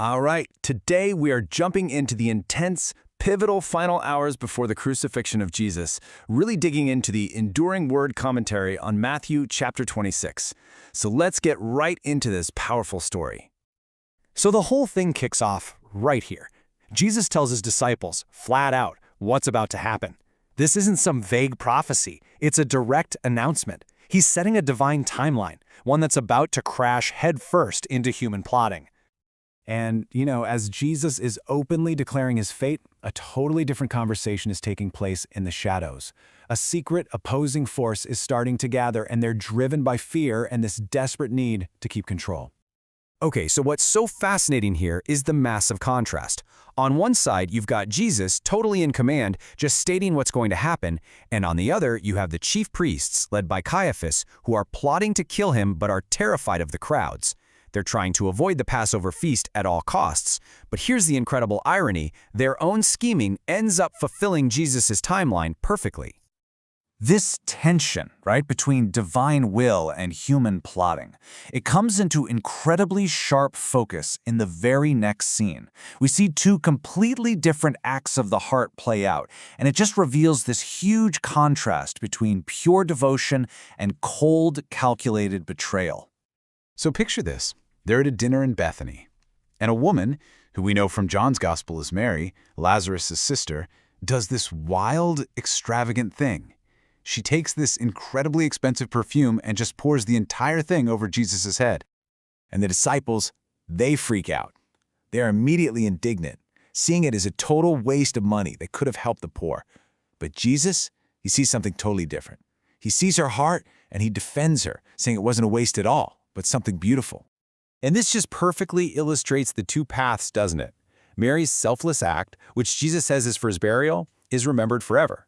All right, today we are jumping into the intense, pivotal final hours before the crucifixion of Jesus, really digging into the enduring word commentary on Matthew chapter 26. So let's get right into this powerful story. So the whole thing kicks off right here. Jesus tells his disciples, flat out, what's about to happen. This isn't some vague prophecy. It's a direct announcement. He's setting a divine timeline, one that's about to crash headfirst into human plotting. And, as Jesus is openly declaring his fate, a totally different conversation is taking place in the shadows. A secret, opposing force is starting to gather, and they're driven by fear and this desperate need to keep control. Okay, so what's so fascinating here is the massive contrast. On one side, you've got Jesus totally in command, just stating what's going to happen, and on the other, you have the chief priests, led by Caiaphas, who are plotting to kill him but are terrified of the crowds. They're trying to avoid the Passover feast at all costs, but here's the incredible irony: their own scheming ends up fulfilling Jesus' timeline perfectly. This tension, right, between divine will and human plotting, it comes into incredibly sharp focus in the very next scene. We see two completely different acts of the heart play out, and it just reveals this huge contrast between pure devotion and cold, calculated betrayal. So picture this. They're at a dinner in Bethany, and a woman, who we know from John's Gospel as Mary, Lazarus' sister, does this wild, extravagant thing. She takes this incredibly expensive perfume and just pours the entire thing over Jesus' head. And the disciples, they freak out. They are immediately indignant, seeing it as a total waste of money that could have helped the poor. But Jesus, he sees something totally different. He sees her heart and he defends her, saying it wasn't a waste at all, but something beautiful. And this just perfectly illustrates the two paths, doesn't it? Mary's selfless act, which Jesus says is for his burial, is remembered forever.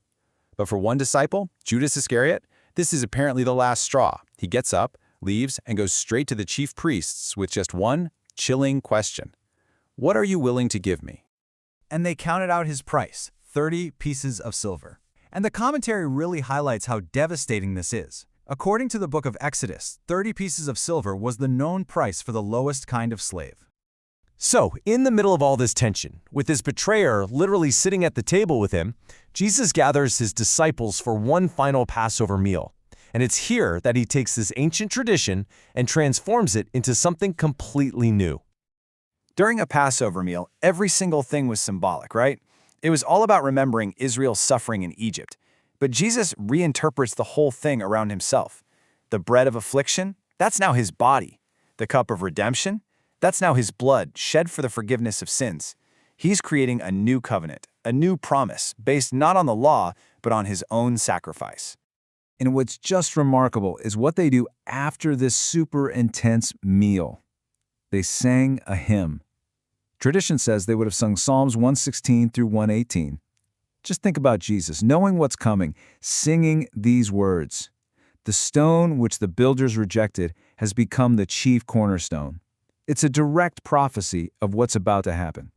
But for one disciple, Judas Iscariot, this is apparently the last straw. He gets up, leaves, and goes straight to the chief priests with just one chilling question. What are you willing to give me? And they counted out his price, 30 pieces of silver. And the commentary really highlights how devastating this is. According to the book of Exodus, 30 pieces of silver was the known price for the lowest kind of slave. So, in the middle of all this tension, with his betrayer literally sitting at the table with him, Jesus gathers his disciples for one final Passover meal. And it's here that he takes this ancient tradition and transforms it into something completely new. During a Passover meal, every single thing was symbolic, right? It was all about remembering Israel's suffering in Egypt. But Jesus reinterprets the whole thing around himself. The bread of affliction, that's now his body. The cup of redemption, that's now his blood shed for the forgiveness of sins. He's creating a new covenant, a new promise, based not on the law, but on his own sacrifice. And what's just remarkable is what they do after this super intense meal. They sang a hymn. Tradition says they would have sung Psalms 116 through 118. Just think about Jesus, knowing what's coming, singing these words. The stone which the builders rejected has become the chief cornerstone. It's a direct prophecy of what's about to happen.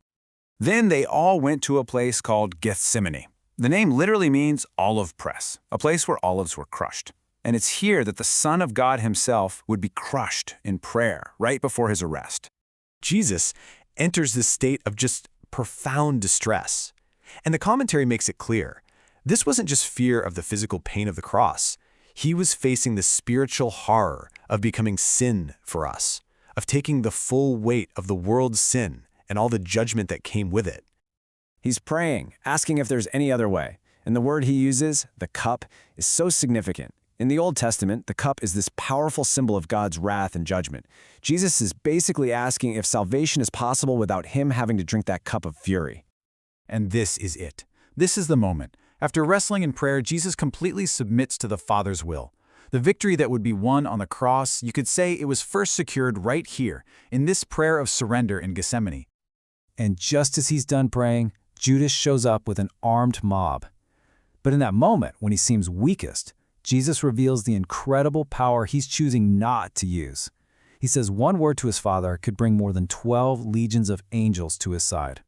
Then they all went to a place called Gethsemane. The name literally means olive press, a place where olives were crushed. And it's here that the Son of God himself would be crushed in prayer right before his arrest. Jesus enters this state of just profound distress. And the commentary makes it clear. This wasn't just fear of the physical pain of the cross. He was facing the spiritual horror of becoming sin for us, of taking the full weight of the world's sin and all the judgment that came with it. He's praying, asking if there's any other way. And the word he uses, the cup, is so significant. In the Old Testament, the cup is this powerful symbol of God's wrath and judgment. Jesus is basically asking if salvation is possible without him having to drink that cup of fury. And this is it. This is the moment. After wrestling in prayer, Jesus completely submits to the Father's will. The victory that would be won on the cross, you could say it was first secured right here, in this prayer of surrender in Gethsemane. And just as he's done praying, Judas shows up with an armed mob. But in that moment, when he seems weakest, Jesus reveals the incredible power he's choosing not to use. He says one word to his Father could bring more than 12 legions of angels to his side.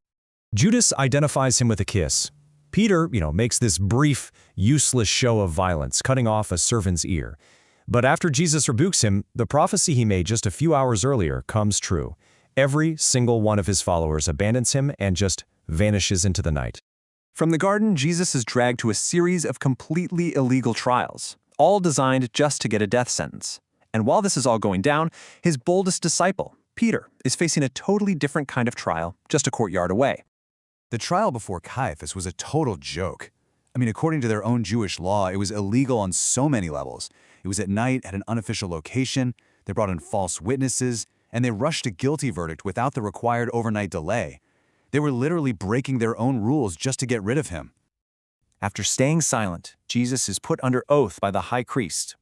Judas identifies him with a kiss. Peter, makes this brief, useless show of violence, cutting off a servant's ear. But after Jesus rebukes him, the prophecy he made just a few hours earlier comes true. Every single one of his followers abandons him and just vanishes into the night. From the garden, Jesus is dragged to a series of completely illegal trials, all designed just to get a death sentence. And while this is all going down, his boldest disciple, Peter, is facing a totally different kind of trial just a courtyard away. The trial before Caiaphas was a total joke. I mean, according to their own Jewish law, it was illegal on so many levels. It was at night at an unofficial location, they brought in false witnesses, and they rushed a guilty verdict without the required overnight delay. They were literally breaking their own rules just to get rid of him. After staying silent, Jesus is put under oath by the high priest.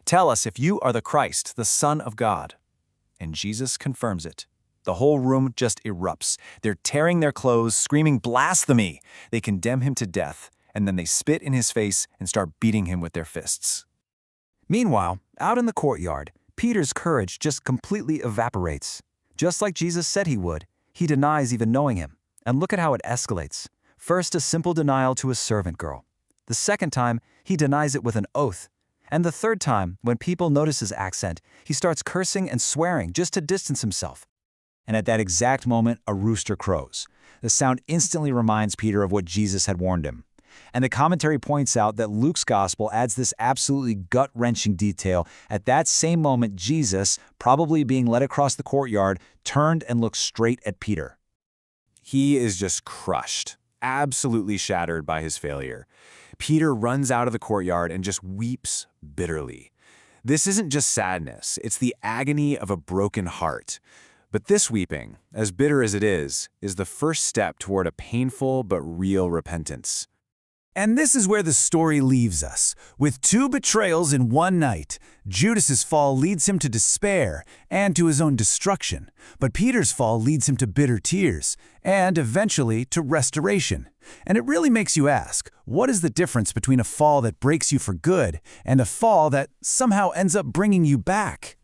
"Tell us if you are the Christ, the Son of God." And Jesus confirms it. The whole room just erupts. They're tearing their clothes, screaming blasphemy. They condemn him to death, and then they spit in his face and start beating him with their fists. Meanwhile, out in the courtyard, Peter's courage just completely evaporates. Just like Jesus said he would, he denies even knowing him. And look at how it escalates. First, a simple denial to a servant girl. The second time, he denies it with an oath. And the third time, when people notice his accent, he starts cursing and swearing just to distance himself. And at that exact moment, a rooster crows. The sound instantly reminds Peter of what Jesus had warned him. And the commentary points out that Luke's gospel adds this absolutely gut-wrenching detail. At that same moment, Jesus, probably being led across the courtyard, turned and looked straight at Peter. He is just crushed, absolutely shattered by his failure. Peter runs out of the courtyard and just weeps bitterly. This isn't just sadness, it's the agony of a broken heart. But this weeping, as bitter as it is the first step toward a painful but real repentance. And this is where the story leaves us. With 2 betrayals in one night, Judas's fall leads him to despair and to his own destruction. But Peter's fall leads him to bitter tears and eventually to restoration. And it really makes you ask, what is the difference between a fall that breaks you for good and a fall that somehow ends up bringing you back?